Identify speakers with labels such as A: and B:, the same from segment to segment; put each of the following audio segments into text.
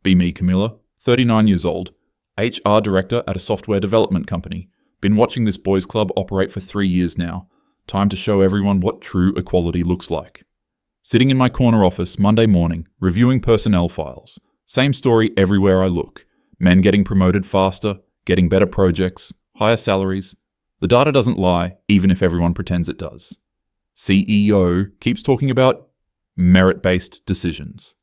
A: Be me, Camilla, 39 years old, HR director at a software development company. Been watching this boys' club operate for 3 years now. Time to show everyone what true equality looks like. Sitting in my corner office Monday morning, reviewing personnel files. Same story everywhere I look. Men getting promoted faster, getting better projects, higher salaries. The data doesn't lie, even if everyone pretends it does. CEO keeps talking about merit-based decisions.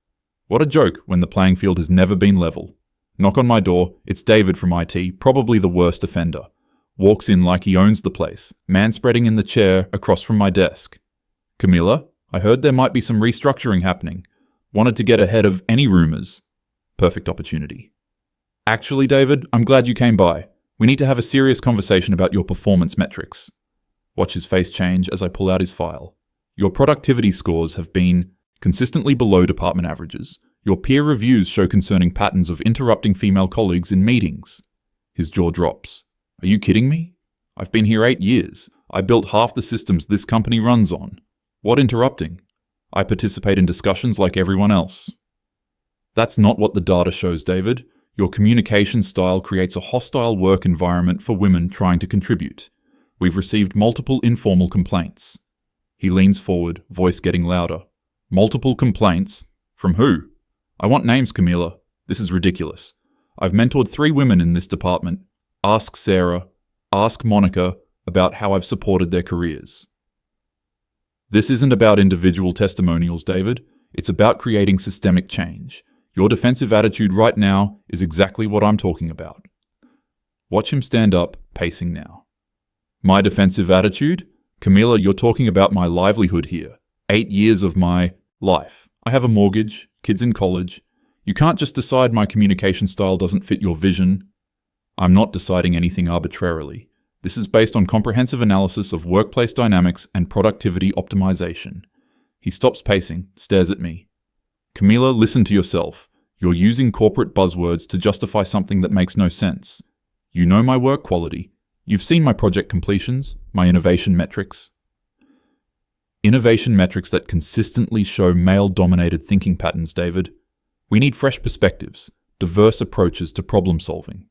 A: What a joke when the playing field has never been level. Knock on my door, it's David from IT, probably the worst offender. Walks in like he owns the place, manspreading in the chair across from my desk. Camilla, I heard there might be some restructuring happening. Wanted to get ahead of any rumors. Perfect opportunity. Actually, David, I'm glad you came by. We need to have a serious conversation about your performance metrics. Watch his face change as I pull out his file. Your productivity scores have been consistently below department averages. Your peer reviews show concerning patterns of interrupting female colleagues in meetings. His jaw drops. Are you kidding me? I've been here 8 years. I built half the systems this company runs on. What interrupting? I participate in discussions like everyone else. That's not what the data shows, David. Your communication style creates a hostile work environment for women trying to contribute. We've received multiple informal complaints. He leans forward, voice getting louder. Multiple complaints? From who? I want names, Camilla. This is ridiculous. I've mentored 3 women in this department. Ask Sarah, ask Monica about how I've supported their careers. This isn't about individual testimonials, David. It's about creating systemic change. Your defensive attitude right now is exactly what I'm talking about. Watch him stand up, pacing now. My defensive attitude? Camilla, you're talking about my livelihood here. 8 years of my life. I have a mortgage, kids in college. You can't just decide my communication style doesn't fit your vision. I'm not deciding anything arbitrarily. This is based on comprehensive analysis of workplace dynamics and productivity optimization. He stops pacing, stares at me. Camilla, listen to yourself. You're using corporate buzzwords to justify something that makes no sense. You know my work quality. You've seen my project completions, my innovation metrics. Innovation metrics that consistently show male-dominated thinking patterns, David. We need fresh perspectives, diverse approaches to problem solving.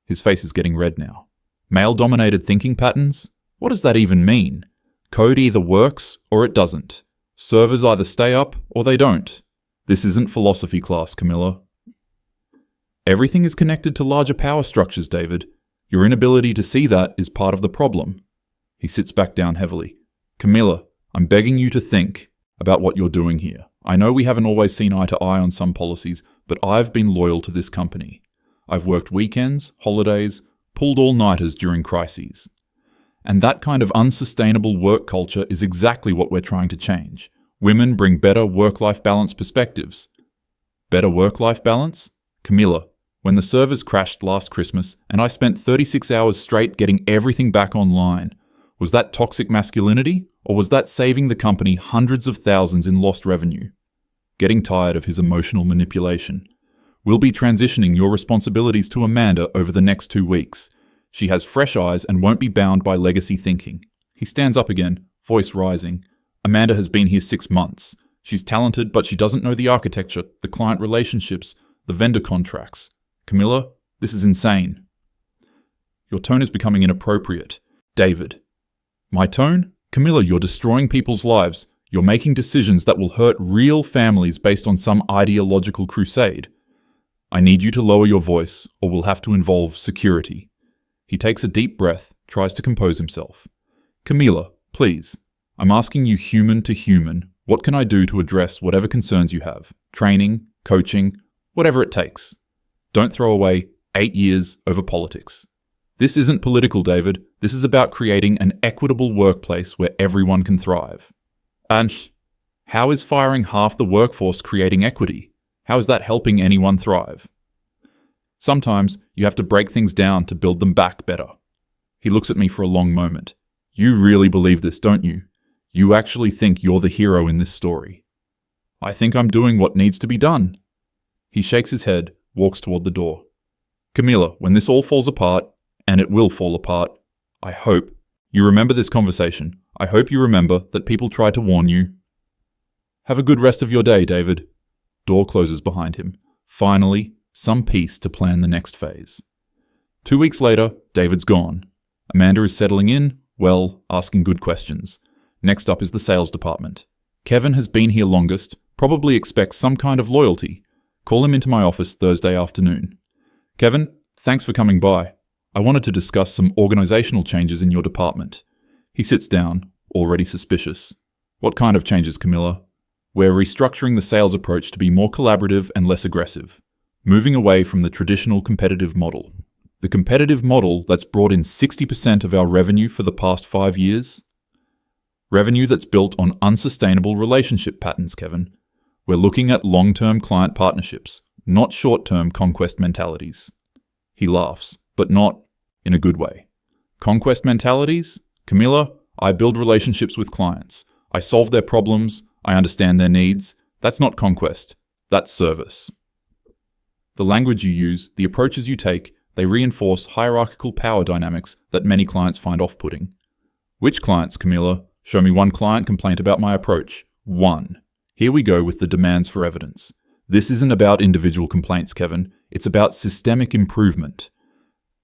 A: His face is getting red now. Male-dominated thinking patterns? What does that even mean? Code either works or it doesn't. Servers either stay up or they don't. This isn't philosophy class, Camilla. Everything is connected to larger power structures, David. Your inability to see that is part of the problem. He sits back down heavily. Camilla, I'm begging you to think about what you're doing here. I know we haven't always seen eye to eye on some policies, but I've been loyal to this company. I've worked weekends, holidays, pulled all-nighters during crises. And that kind of unsustainable work culture is exactly what we're trying to change. Women bring better work-life balance perspectives. Better work-life balance? Camilla, when the servers crashed last Christmas and I spent 36 hours straight getting everything back online, was that toxic masculinity, or was that saving the company hundreds of thousands in lost revenue? Getting tired of his emotional manipulation. We'll be transitioning your responsibilities to Amanda over the next 2 weeks. She has fresh eyes and won't be bound by legacy thinking. He stands up again, voice rising. Amanda has been here 6 months. She's talented, but she doesn't know the architecture, the client relationships, the vendor contracts. Camilla, this is insane. Your tone is becoming inappropriate. David. My tone? Camilla, you're destroying people's lives. You're making decisions that will hurt real families based on some ideological crusade. I need you to lower your voice, or we'll have to involve security. He takes a deep breath, tries to compose himself. Camilla, please. I'm asking you human to human, what can I do to address whatever concerns you have? Training, coaching, whatever it takes. Don't throw away 8 years over politics. This isn't political, David. This is about creating an equitable workplace where everyone can thrive. And how is firing half the workforce creating equity? How is that helping anyone thrive? Sometimes you have to break things down to build them back better. He looks at me for a long moment. You really believe this, don't you? You actually think you're the hero in this story. I think I'm doing what needs to be done. He shakes his head, walks toward the door. Camilla, when this all falls apart, and it will fall apart, I hope you remember this conversation. I hope you remember that people tried to warn you. Have a good rest of your day, David. Door closes behind him. Finally, some peace to plan the next phase. 2 weeks later, David's gone. Amanda is settling in, well, asking good questions. Next up is the sales department. Kevin has been here longest, probably expects some kind of loyalty. Call him into my office Thursday afternoon. Kevin, thanks for coming by. I wanted to discuss some organizational changes in your department. He sits down, already suspicious. What kind of changes, Camilla? We're restructuring the sales approach to be more collaborative and less aggressive, moving away from the traditional competitive model. The competitive model that's brought in 60% of our revenue for the past 5 years? Revenue that's built on unsustainable relationship patterns, Kevin. We're looking at long-term client partnerships, not short-term conquest mentalities. He laughs, but not in a good way. Conquest mentalities? Camilla, I build relationships with clients. I solve their problems. I understand their needs. That's not conquest. That's service. The language you use, the approaches you take, they reinforce hierarchical power dynamics that many clients find off-putting. Which clients, Camilla? Show me one client complaint about my approach. One. Here we go with the demands for evidence. This isn't about individual complaints, Kevin. It's about systemic improvement.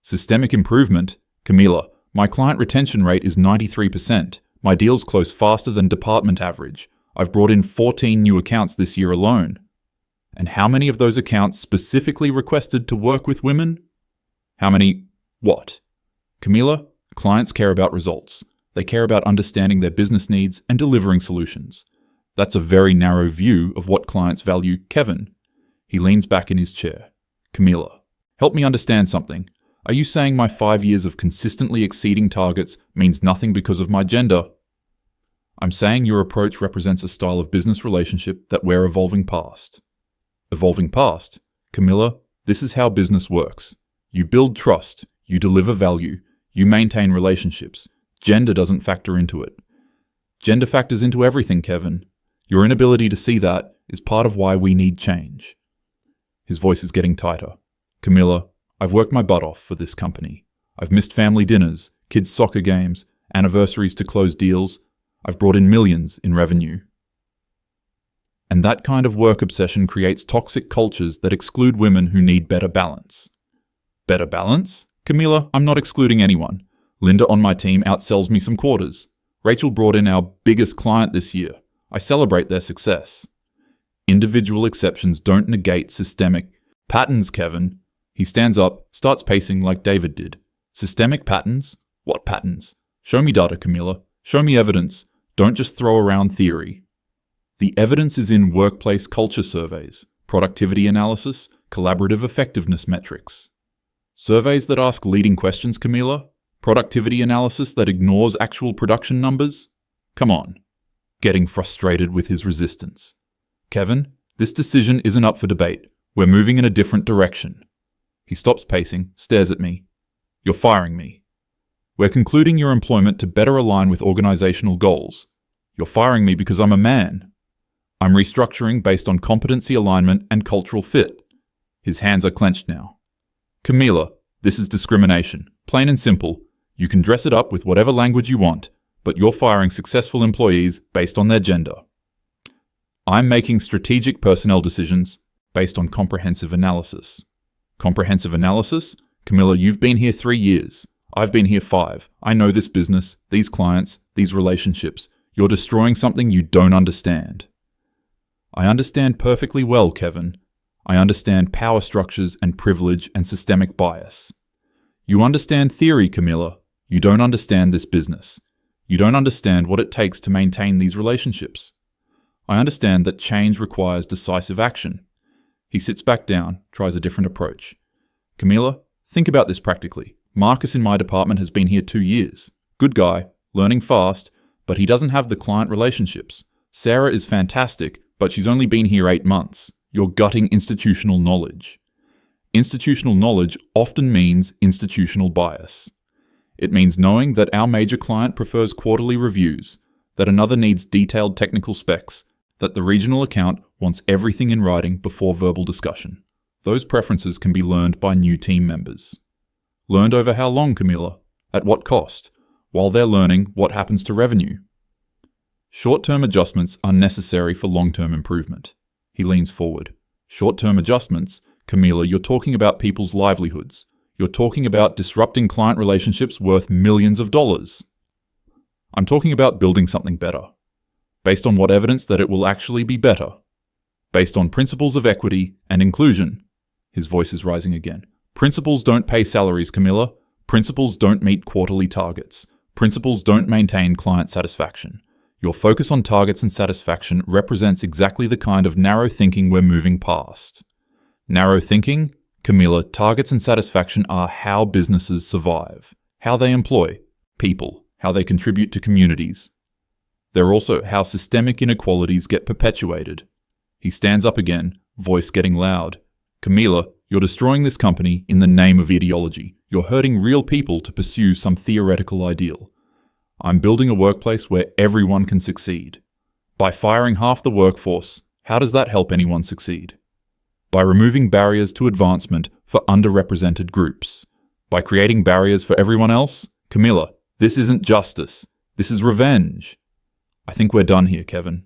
A: Systemic improvement? Camilla, my client retention rate is 93%. My deals close faster than department average. I've brought in 14 new accounts this year alone. And how many of those accounts specifically requested to work with women? How many? What? Camilla, clients care about results. They care about understanding their business needs and delivering solutions. That's a very narrow view of what clients value, Kevin. He leans back in his chair. Camilla, help me understand something. Are you saying my 5 years of consistently exceeding targets means nothing because of my gender? I'm saying your approach represents a style of business relationship that we're evolving past. Evolving past? Camilla, this is how business works. You build trust, you deliver value, you maintain relationships. Gender doesn't factor into it. Gender factors into everything, Kevin. Your inability to see that is part of why we need change. His voice is getting tighter. Camilla, I've worked my butt off for this company. I've missed family dinners, kids' soccer games, anniversaries to close deals. I've brought in millions in revenue. And that kind of work obsession creates toxic cultures that exclude women who need better balance. Better balance? Camilla, I'm not excluding anyone. Linda on my team outsells me some quarters. Rachel brought in our biggest client this year. I celebrate their success. Individual exceptions don't negate systemic patterns, Kevin. He stands up, starts pacing like David did. Systemic patterns? What patterns? Show me data, Camilla. Show me evidence. Don't just throw around theory. The evidence is in workplace culture surveys, productivity analysis, collaborative effectiveness metrics. Surveys that ask leading questions, Camilla? Productivity analysis that ignores actual production numbers? Come on. Getting frustrated with his resistance. Kevin, this decision isn't up for debate. We're moving in a different direction. He stops pacing, stares at me. You're firing me. We're concluding your employment to better align with organizational goals. You're firing me because I'm a man. I'm restructuring based on competency alignment and cultural fit. His hands are clenched now. Camilla, this is discrimination. Plain and simple. You can dress it up with whatever language you want, but you're firing successful employees based on their gender. I'm making strategic personnel decisions based on comprehensive analysis. Comprehensive analysis? Camilla, you've been here 3 years. I've been here 5. I know this business, these clients, these relationships. You're destroying something you don't understand. I understand perfectly well, Kevin. I understand power structures and privilege and systemic bias. You understand theory, Camilla. You don't understand this business. You don't understand what it takes to maintain these relationships. I understand that change requires decisive action. He sits back down, tries a different approach. Camilla, think about this practically. Marcus in my department has been here 2 years. Good guy, learning fast, but he doesn't have the client relationships. Sarah is fantastic, but she's only been here 8 months. You're gutting institutional knowledge. Institutional knowledge often means institutional bias. It means knowing that our major client prefers quarterly reviews, that another needs detailed technical specs, that the regional account wants everything in writing before verbal discussion. Those preferences can be learned by new team members. Learned over how long, Camilla? At what cost? While they're learning, what happens to revenue? Short-term adjustments are necessary for long-term improvement. He leans forward. Short-term adjustments, Camila, you're talking about people's livelihoods. You're talking about disrupting client relationships worth millions of dollars. I'm talking about building something better. Based on what evidence that it will actually be better? Based on principles of equity and inclusion. His voice is rising again. Principles don't pay salaries, Camila. Principles don't meet quarterly targets. Principles don't maintain client satisfaction. Your focus on targets and satisfaction represents exactly the kind of narrow thinking we're moving past. Narrow thinking, Camila, targets and satisfaction are how businesses survive, how they employ people, how they contribute to communities. They're also how systemic inequalities get perpetuated. He stands up again, voice getting loud. Camila, you're destroying this company in the name of ideology. You're hurting real people to pursue some theoretical ideal. I'm building a workplace where everyone can succeed. By firing half the workforce, how does that help anyone succeed? By removing barriers to advancement for underrepresented groups. By creating barriers for everyone else? Camila, this isn't justice. This is revenge. I think we're done here, Kevin.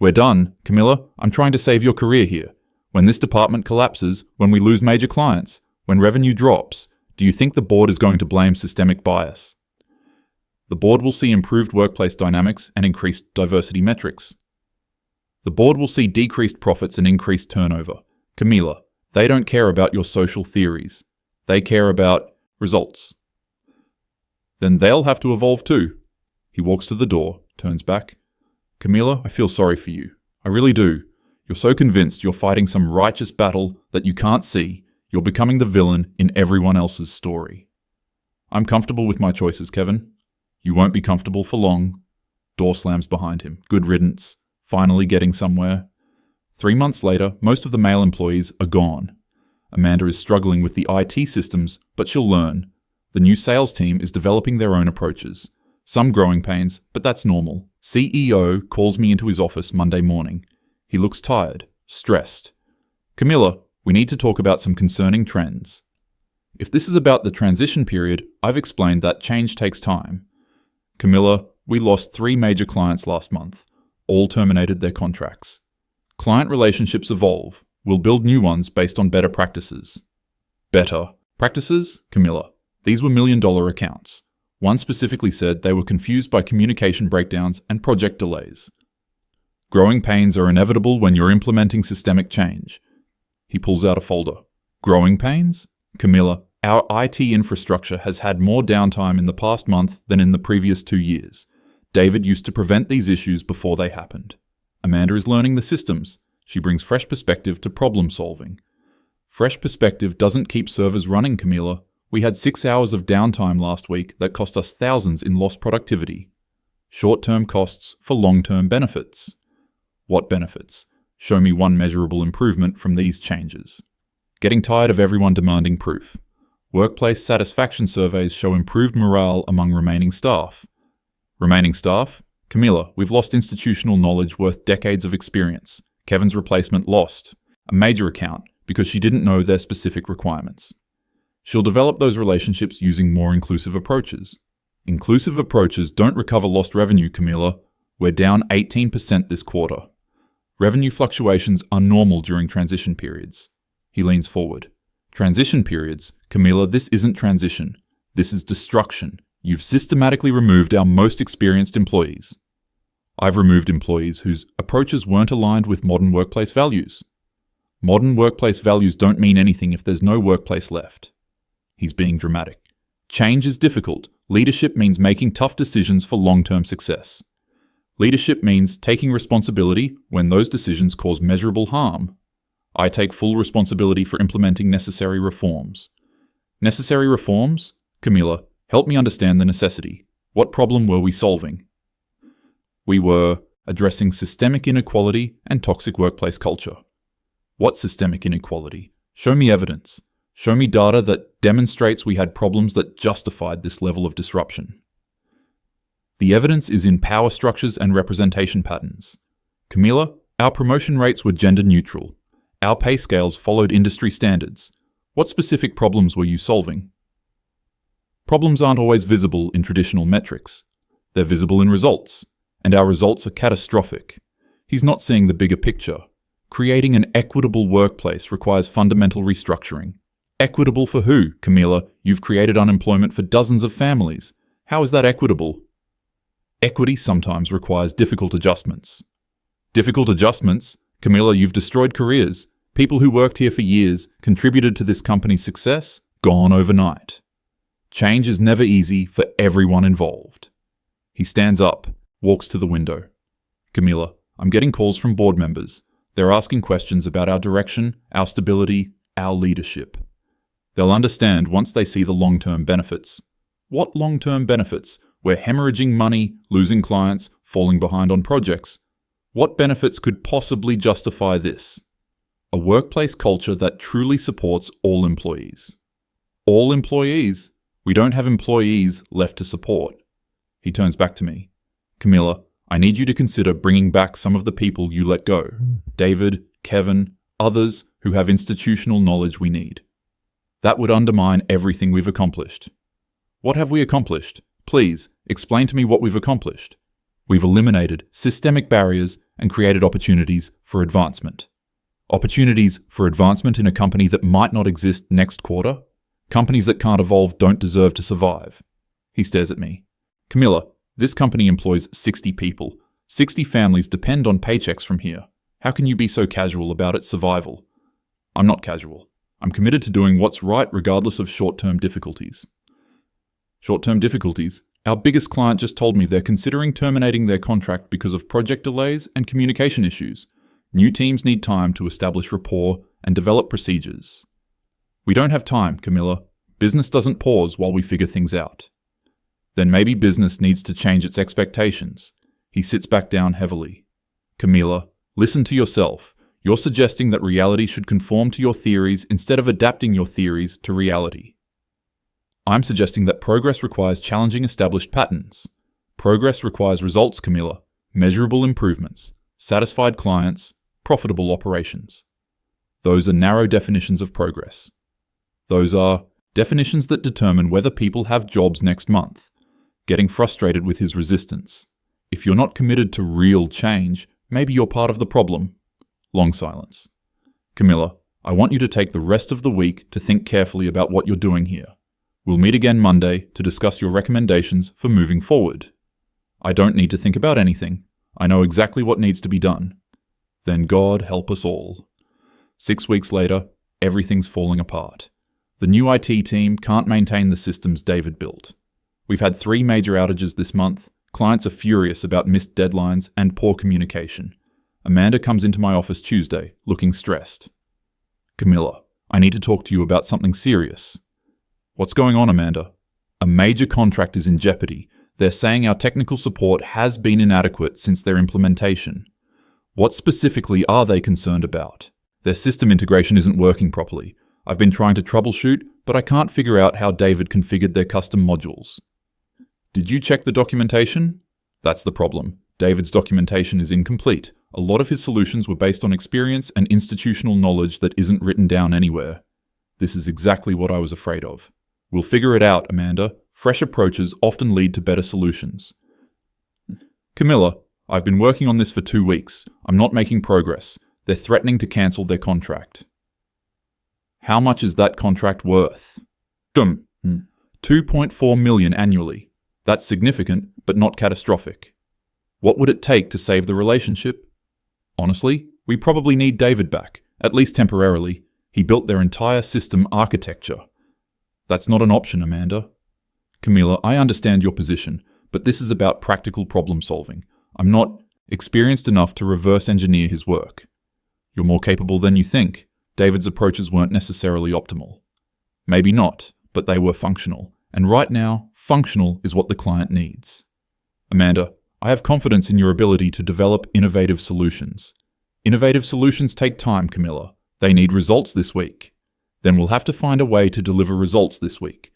A: We're done, Camila. I'm trying to save your career here. When this department collapses, when we lose major clients, when revenue drops, do you think the board is going to blame systemic bias? The board will see improved workplace dynamics and increased diversity metrics. The board will see decreased profits and increased turnover. Camila, they don't care about your social theories. They care about results. Then they'll have to evolve too. He walks to the door, turns back. Camila, I feel sorry for you. I really do. You're so convinced you're fighting some righteous battle that you can't see. You're becoming the villain in everyone else's story. I'm comfortable with my choices, Kevin. You won't be comfortable for long. Door slams behind him. Good riddance. Finally getting somewhere. 3 months later, most of the male employees are gone. Amanda is struggling with the IT systems, but she'll learn. The new sales team is developing their own approaches. Some growing pains, but that's normal. CEO calls me into his office Monday morning. He looks tired, stressed. Camila, we need to talk about some concerning trends. If this is about the transition period, I've explained that change takes time. Camila, we lost 3 major clients last month. All terminated their contracts. Client relationships evolve. We'll build new ones based on better practices. Better practices? Camila, these were $1 million accounts. One specifically said they were confused by communication breakdowns and project delays. Growing pains are inevitable when you're implementing systemic change. He pulls out a folder. Growing pains? Camila, our IT infrastructure has had more downtime in the past month than in the previous 2 years. David used to prevent these issues before they happened. Amanda is learning the systems. She brings fresh perspective to problem solving. Fresh perspective doesn't keep servers running, Camila. We had 6 hours of downtime last week that cost us thousands in lost productivity. Short-term costs for long-term benefits. What benefits? Show me one measurable improvement from these changes. Getting tired of everyone demanding proof. Workplace satisfaction surveys show improved morale among remaining staff. Remaining staff? Camila, we've lost institutional knowledge worth decades of experience. Kevin's replacement lost a major account because she didn't know their specific requirements. She'll develop those relationships using more inclusive approaches. Inclusive approaches don't recover lost revenue, Camila. We're down 18% this quarter. Revenue fluctuations are normal during transition periods. He leans forward. Transition periods? Camila, this isn't transition. This is destruction. You've systematically removed our most experienced employees. I've removed employees whose approaches weren't aligned with modern workplace values. Modern workplace values don't mean anything if there's no workplace left. He's being dramatic. Change is difficult. Leadership means making tough decisions for long-term success. Leadership means taking responsibility when those decisions cause measurable harm. I take full responsibility for implementing necessary reforms. Necessary reforms? Camila, help me understand the necessity. What problem were we solving? We were addressing systemic inequality and toxic workplace culture. What systemic inequality? Show me evidence. Show me data that demonstrates we had problems that justified this level of disruption. The evidence is in power structures and representation patterns. Camila, our promotion rates were gender neutral. Our pay scales followed industry standards. What specific problems were you solving? Problems aren't always visible in traditional metrics. They're visible in results, and our results are catastrophic. He's not seeing the bigger picture. Creating an equitable workplace requires fundamental restructuring. Equitable for who, Camilla? You've created unemployment for dozens of families. How is that equitable? Equity sometimes requires difficult adjustments. Difficult adjustments? Camilla, you've destroyed careers. People who worked here for years, contributed to this company's success, gone overnight. Change is never easy for everyone involved. He stands up, walks to the window. Camilla, I'm getting calls from board members. They're asking questions about our direction, our stability, our leadership. They'll understand once they see the long-term benefits. What long-term benefits? We're hemorrhaging money, losing clients, falling behind on projects. What benefits could possibly justify this? A workplace culture that truly supports all employees. All employees? We don't have employees left to support. He turns back to me. Camilla, I need you to consider bringing back some of the people you let go. David, Kevin, others who have institutional knowledge we need. That would undermine everything we've accomplished. What have we accomplished? Please, explain to me what we've accomplished. We've eliminated systemic barriers and created opportunities for advancement. Opportunities for advancement in a company that might not exist next quarter? Companies that can't evolve don't deserve to survive. He stares at me. Camilla, this company employs 60 people. 60 families depend on paychecks from here. How can you be so casual about its survival? I'm not casual. I'm committed to doing what's right regardless of short-term difficulties. Short-term difficulties? Our biggest client just told me they're considering terminating their contract because of project delays and communication issues. New teams need time to establish rapport and develop procedures. We don't have time, Camilla. Business doesn't pause while we figure things out. Then maybe business needs to change its expectations. He sits back down heavily. Camilla, listen to yourself. You're suggesting that reality should conform to your theories instead of adapting your theories to reality. I'm suggesting that progress requires challenging established patterns. Progress requires results, Camilla. Measurable improvements, satisfied clients, profitable operations. Those are narrow definitions of progress. Those are definitions that determine whether people have jobs next month. Getting frustrated with his resistance. If you're not committed to real change, maybe you're part of the problem. Long silence. Camilla, I want you to take the rest of the week to think carefully about what you're doing here. We'll meet again Monday to discuss your recommendations for moving forward. I don't need to think about anything. I know exactly what needs to be done. Then God help us all. 6 weeks later, everything's falling apart. The new IT team can't maintain the systems David built. We've had 3 major outages this month. Clients are furious about missed deadlines and poor communication. Amanda comes into my office Tuesday, looking stressed. Camilla, I need to talk to you about something serious. What's going on, Amanda? A major contract is in jeopardy. They're saying our technical support has been inadequate since their implementation. What specifically are they concerned about? Their system integration isn't working properly. I've been trying to troubleshoot, but I can't figure out how David configured their custom modules. Did you check the documentation? That's the problem. David's documentation is incomplete. A lot of his solutions were based on experience and institutional knowledge that isn't written down anywhere. This is exactly what I was afraid of. We'll figure it out, Amanda. Fresh approaches often lead to better solutions. Camilla, I've been working on this for 2 weeks. I'm not making progress. They're threatening to cancel their contract. How much is that contract worth? 2.4 million annually. That's significant, but not catastrophic. What would it take to save the relationship? Honestly, we probably need David back, at least temporarily. He built their entire system architecture. That's not an option, Amanda. Camilla, I understand your position, but this is about practical problem solving. I'm not experienced enough to reverse engineer his work. You're more capable than you think. David's approaches weren't necessarily optimal. Maybe not, but they were functional. And right now, functional is what the client needs. Amanda, I have confidence in your ability to develop innovative solutions. Innovative solutions take time, Camilla. They need results this week. Then we'll have to find a way to deliver results this week.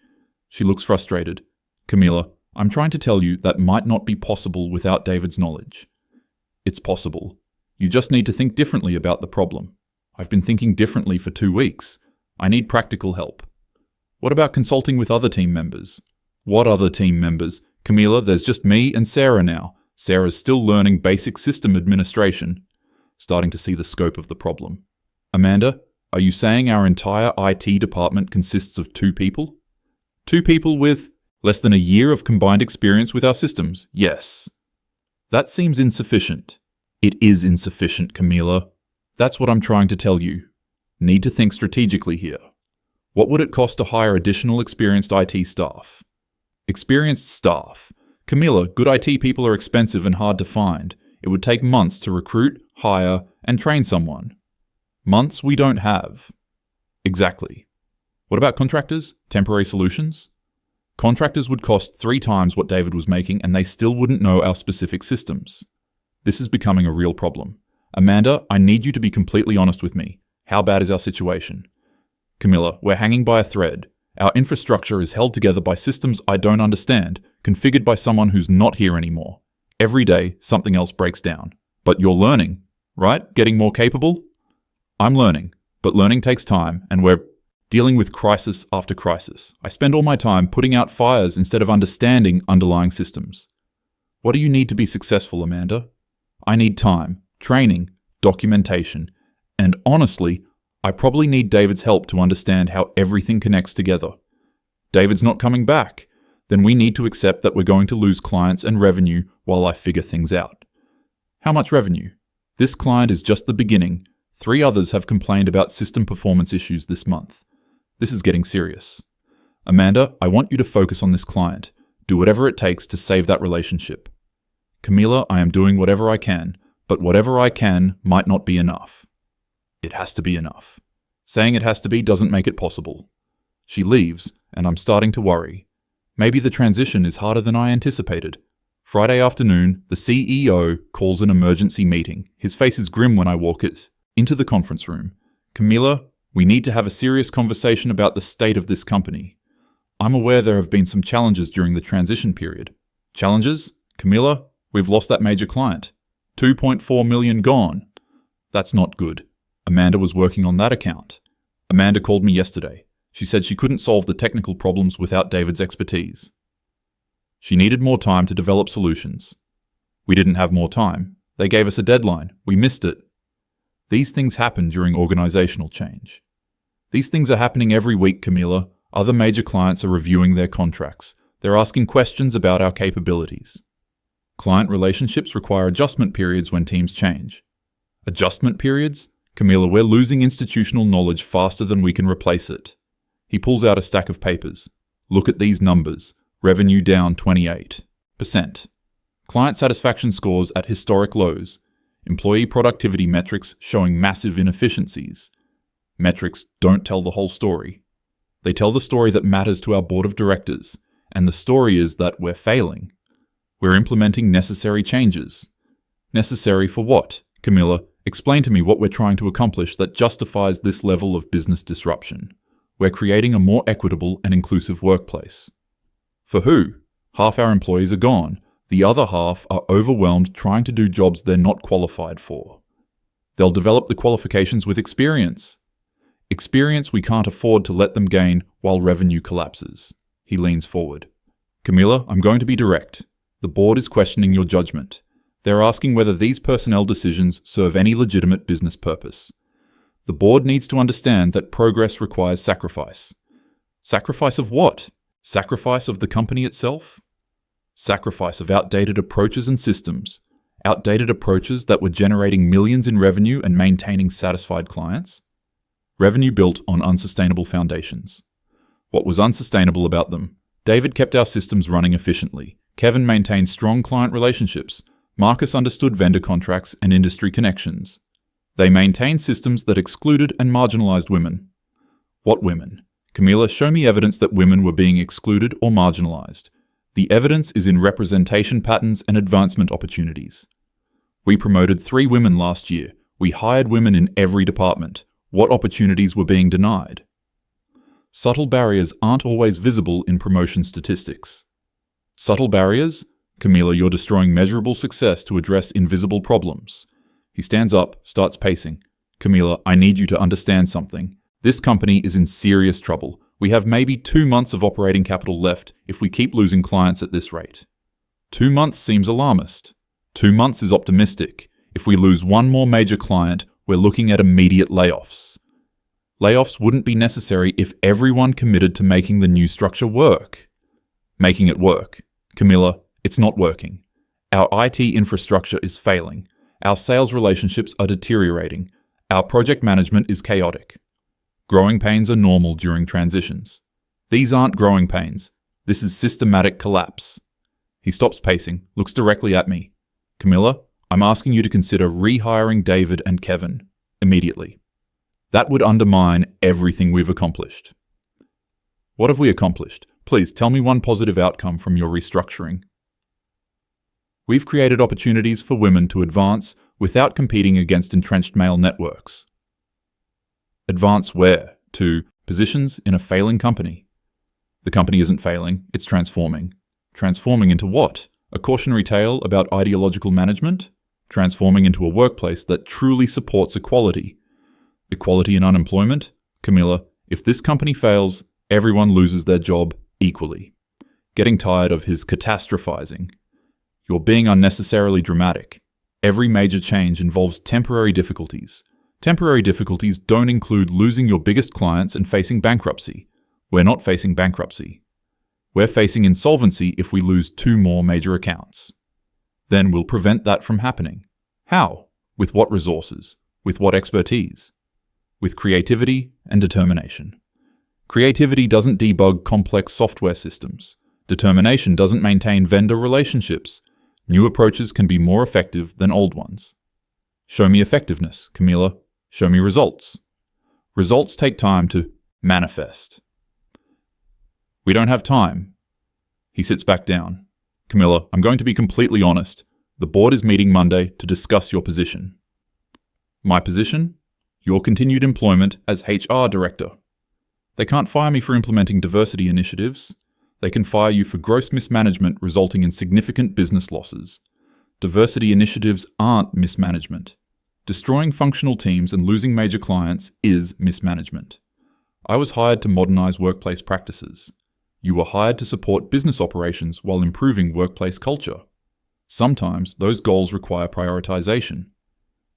A: She looks frustrated. Camilla, I'm trying to tell you that might not be possible without David's knowledge. It's possible. You just need to think differently about the problem. I've been thinking differently for 2 weeks. I need practical help. What about consulting with other team members? What other team members? Camilla, there's just me and Sarah now. Sarah's still learning basic system administration. starting to see the scope of the problem. Amanda, are you saying our entire IT department consists of 2 people? 2 people with less than a year of combined experience with our systems? Yes. That seems insufficient. It is insufficient, Camila. That's what I'm trying to tell you. Need to think strategically here. What would it cost to hire additional experienced IT staff? Experienced staff. Camila, good IT people are expensive and hard to find. It would take months to recruit, hire, and train someone. Months we don't have. Exactly. What about contractors? Temporary solutions? Contractors would cost 3 times what David was making, and they still wouldn't know our specific systems. This is becoming a real problem. Amanda, I need you to be completely honest with me. How bad is our situation? Camila, we're hanging by a thread. Our infrastructure is held together by systems I don't understand, configured by someone who's not here anymore. Every day, something else breaks down. But you're learning, right? Getting more capable? I'm learning, but learning takes time, and we're dealing with crisis after crisis. I spend all my time putting out fires instead of understanding underlying systems. What do you need to be successful, Amanda? I need time, training, documentation, and honestly, I probably need David's help to understand how everything connects together. David's not coming back. Then we need to accept that we're going to lose clients and revenue while I figure things out. How much revenue? This client is just the beginning. 3 others have complained about system performance issues this month. This is getting serious. Amanda, I want you to focus on this client. Do whatever it takes to save that relationship. Camila, I am doing whatever I can, but whatever I can might not be enough. It has to be enough. Saying it has to be doesn't make it possible. She leaves, and I'm starting to worry. Maybe the transition is harder than I anticipated. Friday afternoon, the CEO calls an emergency meeting. His face is grim when I walk into the conference room. Camila, we need to have a serious conversation about the state of this company. I'm aware there have been some challenges during the transition period. Challenges? Camila, we've lost that major client. 2.4 million gone. That's not good. Amanda was working on that account. Amanda called me yesterday. She said she couldn't solve the technical problems without David's expertise. She needed more time to develop solutions. We didn't have more time. They gave us a deadline. We missed it. These things happen during organizational change. These things are happening every week, Camila. Other major clients are reviewing their contracts. They're asking questions about our capabilities. Client relationships require adjustment periods when teams change. Adjustment periods? Camila, we're losing institutional knowledge faster than we can replace it. He pulls out a stack of papers. Look at these numbers. Revenue down 28%. Client satisfaction scores at historic lows. Employee productivity metrics showing massive inefficiencies. Metrics don't tell the whole story. They tell the story that matters to our board of directors, and the story is that we're failing. We're implementing necessary changes. Necessary for what? Camila, explain to me what we're trying to accomplish that justifies this level of business disruption. We're creating a more equitable and inclusive workplace. For who? Half our employees are gone. The other half are overwhelmed trying to do jobs they're not qualified for. They'll develop the qualifications with experience. Experience we can't afford to let them gain while revenue collapses. He leans forward. Camila, I'm going to be direct. The board is questioning your judgment. They're asking whether these personnel decisions serve any legitimate business purpose. The board needs to understand that progress requires sacrifice. Sacrifice of what? Sacrifice of the company itself? Sacrifice of outdated approaches and systems. Outdated approaches that were generating millions in revenue and maintaining satisfied clients. Revenue built on unsustainable foundations. What was unsustainable about them? David kept our systems running efficiently. Kevin maintained strong client relationships. Marcus understood vendor contracts and industry connections. They maintained systems that excluded and marginalized women. What women? Camila, show me evidence that women were being excluded or marginalized. The evidence is in representation patterns and advancement opportunities. We promoted 3 women last year. We hired women in every department. What opportunities were being denied? Subtle barriers aren't always visible in promotion statistics. Subtle barriers? Camila, you're destroying measurable success to address invisible problems. He stands up, starts pacing. Camila, I need you to understand something. This company is in serious trouble. We have maybe 2 months of operating capital left if we keep losing clients at this rate. 2 months seems alarmist. 2 months is optimistic. If we lose one more major client, we're looking at immediate layoffs. Layoffs wouldn't be necessary if everyone committed to making the new structure work. Making it work. Camilla, it's not working. Our IT infrastructure is failing. Our sales relationships are deteriorating. Our project management is chaotic. Growing pains are normal during transitions. These aren't growing pains. This is systematic collapse. He stops pacing, looks directly at me. Camilla, I'm asking you to consider rehiring David and Kevin immediately. That would undermine everything we've accomplished. What have we accomplished? Please tell me one positive outcome from your restructuring. We've created opportunities for women to advance without competing against entrenched male networks. Advance where? To positions in a failing company. The company isn't failing, it's transforming. Transforming into what? A cautionary tale about ideological management? Transforming into a workplace that truly supports equality. Equality in unemployment? Camilla, if this company fails, everyone loses their job equally. Getting tired of his catastrophizing. You're being unnecessarily dramatic. Every major change involves temporary difficulties. Temporary difficulties don't include losing your biggest clients and facing bankruptcy. We're not facing bankruptcy. We're facing insolvency if we lose 2 more major accounts. Then we'll prevent that from happening. How? With what resources? With what expertise? With creativity and determination. Creativity doesn't debug complex software systems. Determination doesn't maintain vendor relationships. New approaches can be more effective than old ones. Show me effectiveness, Camilla. Show me results. Results take time to manifest. We don't have time. He sits back down. Camilla, I'm going to be completely honest. The board is meeting Monday to discuss your position. My position? Your continued employment as HR director. They can't fire me for implementing diversity initiatives. They can fire you for gross mismanagement resulting in significant business losses. Diversity initiatives aren't mismanagement. Destroying functional teams and losing major clients is mismanagement. I was hired to modernize workplace practices. You were hired to support business operations while improving workplace culture. Sometimes those goals require prioritization.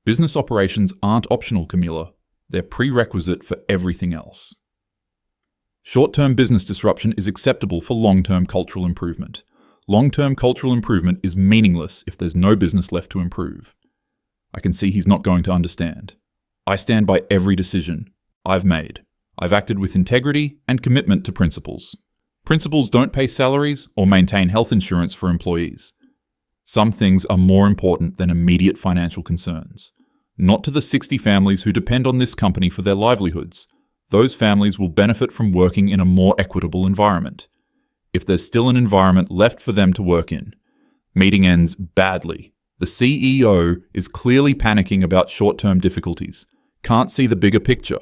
A: Business operations aren't optional, Camilla. They're prerequisite for everything else. Short-term business disruption is acceptable for long-term cultural improvement. Long-term cultural improvement is meaningless if there's no business left to improve. I can see he's not going to understand. I stand by every decision I've made. I've acted with integrity and commitment to principles. Principals don't pay salaries or maintain health insurance for employees. Some things are more important than immediate financial concerns. Not to the 60 families who depend on this company for their livelihoods. Those families will benefit from working in a more equitable environment. If there's still an environment left for them to work in. Meeting ends badly. The CEO is clearly panicking about short-term difficulties. Can't see the bigger picture.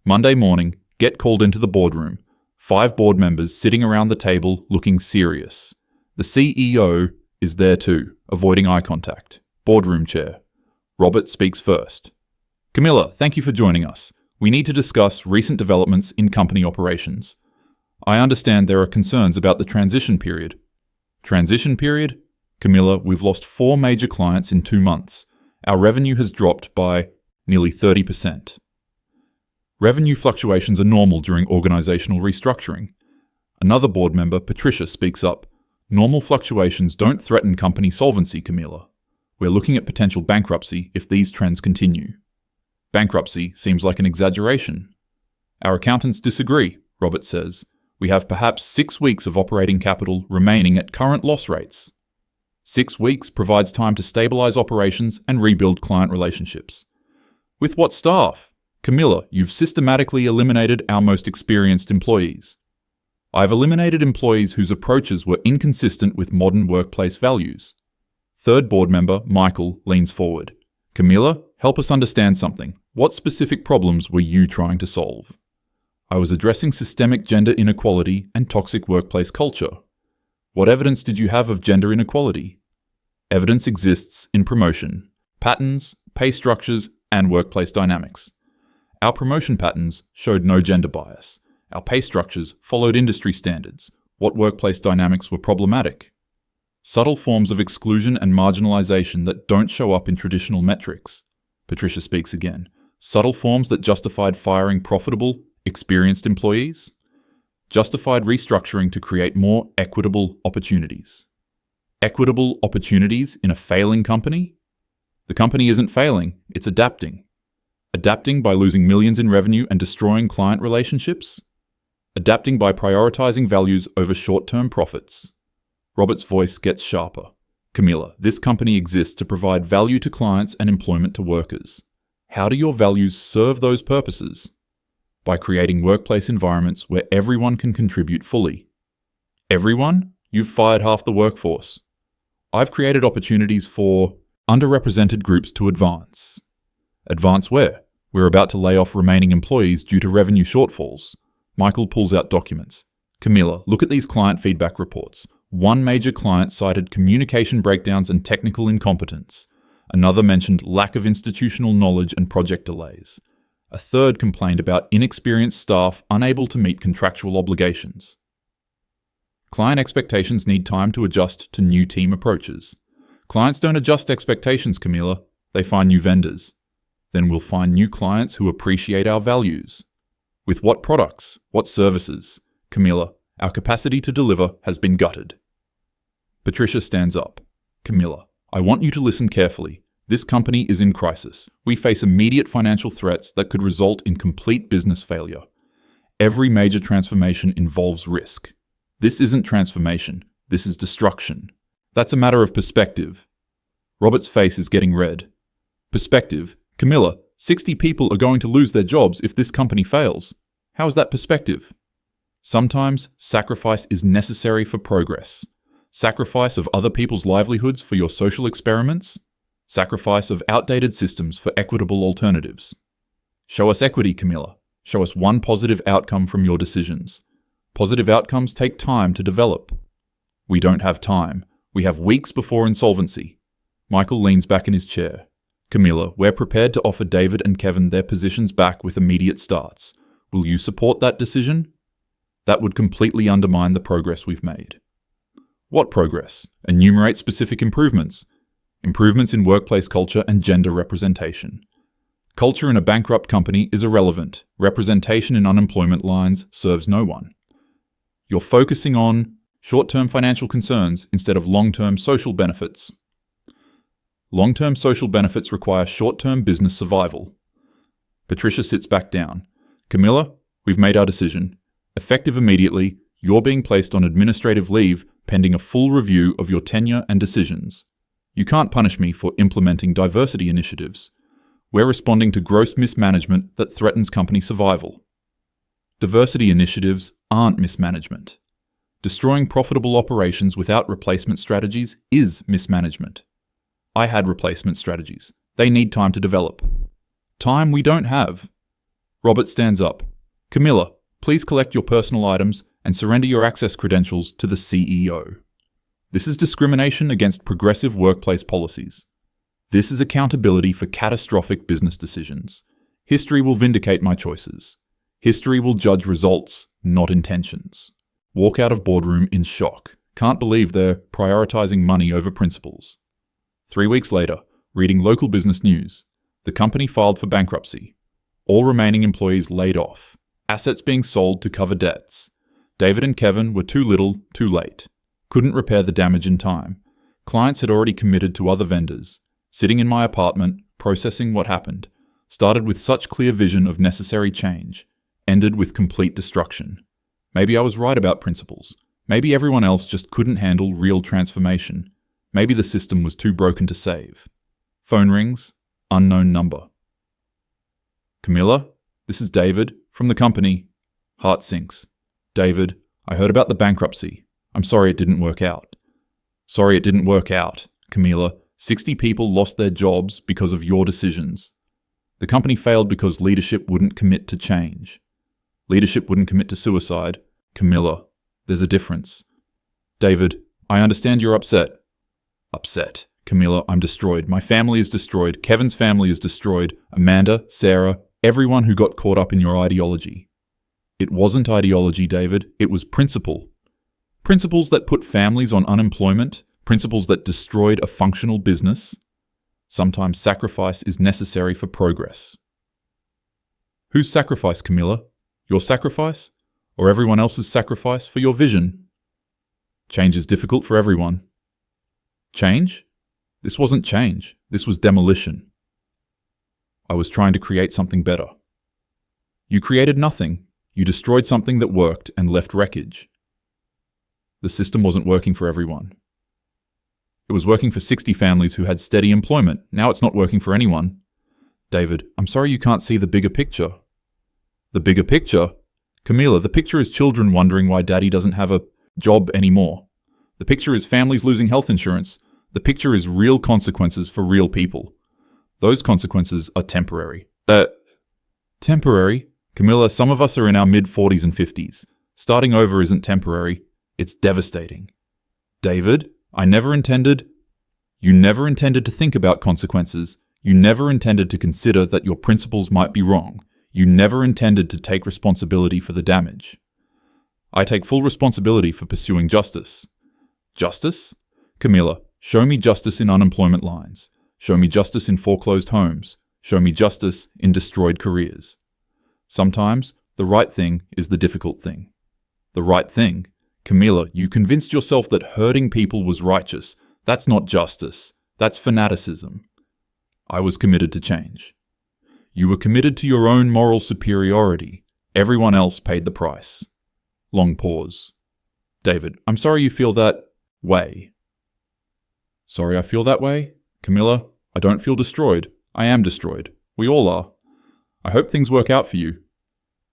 A: Monday morning, get called into the boardroom. 5 board members sitting around the table looking serious. The CEO is there too, avoiding eye contact. Boardroom chair. Robert speaks first. Camilla, thank you for joining us. We need to discuss recent developments in company operations. I understand there are concerns about the transition period. Transition period? Camilla, we've lost 4 major clients in 2 months. Our revenue has dropped by nearly 30%. Revenue fluctuations are normal during organizational restructuring. Another board member, Patricia, speaks up. Normal fluctuations don't threaten company solvency, Camilla. We're looking at potential bankruptcy if these trends continue. Bankruptcy seems like an exaggeration. Our accountants disagree, Robert says. We have perhaps 6 weeks of operating capital remaining at current loss rates. 6 weeks provides time to stabilize operations and rebuild client relationships. With what staff? Camilla, you've systematically eliminated our most experienced employees. I've eliminated employees whose approaches were inconsistent with modern workplace values. Third board member, Michael, leans forward. Camilla, help us understand something. What specific problems were you trying to solve? I was addressing systemic gender inequality and toxic workplace culture. What evidence did you have of gender inequality? Evidence exists in promotion, patterns, pay structures, and workplace dynamics. Our promotion patterns showed no gender bias. Our pay structures followed industry standards. What workplace dynamics were problematic? Subtle forms of exclusion and marginalization that don't show up in traditional metrics. Patricia speaks again. Subtle forms that justified firing profitable, experienced employees. Justified restructuring to create more equitable opportunities. Equitable opportunities in a failing company? The company isn't failing, it's adapting. Adapting by losing millions in revenue and destroying client relationships? Adapting by prioritizing values over short-term profits. Robert's voice gets sharper. Camilla, this company exists to provide value to clients and employment to workers. How do your values serve those purposes? By creating workplace environments where everyone can contribute fully. Everyone? You've fired half the workforce. I've created opportunities for underrepresented groups to advance. Advance where? We're about to lay off remaining employees due to revenue shortfalls. Michael pulls out documents. Camilla, look at these client feedback reports. One major client cited communication breakdowns and technical incompetence. Another mentioned lack of institutional knowledge and project delays. A third complained about inexperienced staff unable to meet contractual obligations. Client expectations need time to adjust to new team approaches. Clients don't adjust expectations, Camilla. They find new vendors. Then we'll find new clients who appreciate our values. With what products? What services? Camilla, our capacity to deliver has been gutted. Patricia stands up. Camilla, I want you to listen carefully. This company is in crisis. We face immediate financial threats that could result in complete business failure. Every major transformation involves risk. This isn't transformation. This is destruction. That's a matter of perspective. Robert's face is getting red. Perspective? Camilla, 60 people are going to lose their jobs if this company fails. How is that perspective? Sometimes sacrifice is necessary for progress. Sacrifice of other people's livelihoods for your social experiments. Sacrifice of outdated systems for equitable alternatives. Show us equity, Camilla. Show us one positive outcome from your decisions. Positive outcomes take time to develop. We don't have time. We have weeks before insolvency. Michael leans back in his chair. Camilla, we're prepared to offer David and Kevin their positions back with immediate starts. Will you support that decision? That would completely undermine the progress we've made. What progress? Enumerate specific improvements. Improvements in workplace culture and gender representation. Culture in a bankrupt company is irrelevant. Representation in unemployment lines serves no one. You're focusing on short-term financial concerns instead of long-term social benefits. Long-term social benefits require short-term business survival. Patricia sits back down. Camilla, we've made our decision. Effective immediately, you're being placed on administrative leave pending a full review of your tenure and decisions. You can't punish me for implementing diversity initiatives. We're responding to gross mismanagement that threatens company survival. Diversity initiatives aren't mismanagement. Destroying profitable operations without replacement strategies is mismanagement. I had replacement strategies. They need time to develop. Time we don't have. Robert stands up. Camilla, please collect your personal items and surrender your access credentials to the CEO. This is discrimination against progressive workplace policies. This is accountability for catastrophic business decisions. History will vindicate my choices. History will judge results, not intentions. Walk out of boardroom in shock. Can't believe they're prioritizing money over principles. 3 weeks later, reading local business news. The company filed for bankruptcy. All remaining employees laid off. Assets being sold to cover debts. David and Kevin were too little, too late. Couldn't repair the damage in time. Clients had already committed to other vendors. Sitting in my apartment, processing what happened. Started with such clear vision of necessary change. Ended with complete destruction. Maybe I was right about principles. Maybe everyone else just couldn't handle real transformation. Maybe the system was too broken to save. Phone rings. Unknown number. Camilla, this is David, from the company. Heart sinks. David, I heard about the bankruptcy. I'm sorry it didn't work out. Sorry it didn't work out. Camilla, 60 people lost their jobs because of your decisions. The company failed because leadership wouldn't commit to change. Leadership wouldn't commit to suicide. Camilla, there's a difference. David, I understand you're upset. Upset. Camilla, I'm destroyed. My family is destroyed. Kevin's family is destroyed. Amanda, Sarah, everyone who got caught up in your ideology. It wasn't ideology, David. It was principle. Principles that put families on unemployment. principles that destroyed a functional business. Sometimes sacrifice is necessary for progress. Whose sacrifice, Camilla? Your sacrifice? Or everyone else's sacrifice for your vision? Change is difficult for everyone. Change? This wasn't change. This was demolition. I was trying to create something better. You created nothing. You destroyed something that worked and left wreckage. The system wasn't working for everyone. It was working for 60 families who had steady employment. Now it's not working for anyone. David, I'm sorry you can't see the bigger picture. The bigger picture? Camila, the picture is children wondering why daddy doesn't have a job anymore. The picture is families losing health insurance. The picture is real consequences for real people. Those consequences are temporary. Temporary? Camilla, some of us are in our mid-40s and 50s. Starting over isn't temporary. It's devastating. David, You never intended to think about consequences. You never intended to consider that your principles might be wrong. You never intended to take responsibility for the damage. I take full responsibility for pursuing justice. Justice? Camilla, show me justice in unemployment lines. Show me justice in foreclosed homes. Show me justice in destroyed careers. Sometimes, the right thing is the difficult thing. The right thing? Camilla, you convinced yourself that hurting people was righteous. That's not justice. That's fanaticism. I was committed to change. You were committed to your own moral superiority. Everyone else paid the price. Long pause. David, I'm sorry you feel that way. Sorry I feel that way? Camilla, I don't feel destroyed. I am destroyed. We all are. I hope things work out for you.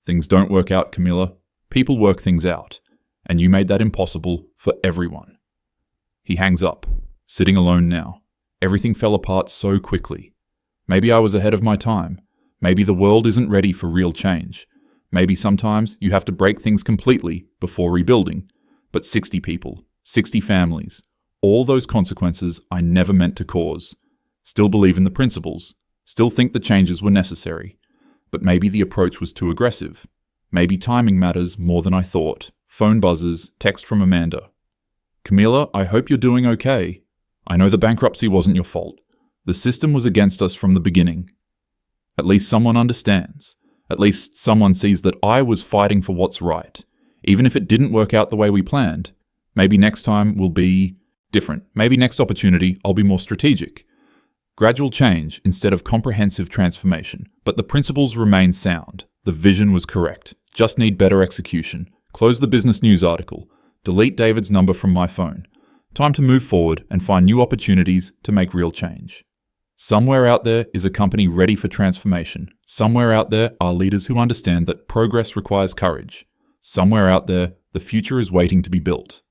A: Things don't work out, Camilla. People work things out. And you made that impossible for everyone. He hangs up, sitting alone now. Everything fell apart so quickly. Maybe I was ahead of my time. Maybe the world isn't ready for real change. Maybe sometimes you have to break things completely before rebuilding. But 60 people, 60 families, all those consequences I never meant to cause. Still believe in the principles. Still think the changes were necessary. But maybe the approach was too aggressive. Maybe timing matters more than I thought. Phone buzzes, text from Amanda. Camilla, I hope you're doing okay. I know the bankruptcy wasn't your fault. The system was against us from the beginning. At least someone understands. At least someone sees that I was fighting for what's right. Even if it didn't work out the way we planned. Maybe next time will be different. Maybe next opportunity I'll be more strategic. Gradual change instead of comprehensive transformation. But the principles remain sound. The vision was correct. Just need better execution. Close the business news article. Delete David's number from my phone. Time to move forward and find new opportunities to make real change. Somewhere out there is a company ready for transformation. Somewhere out there are leaders who understand that progress requires courage. Somewhere out there, the future is waiting to be built.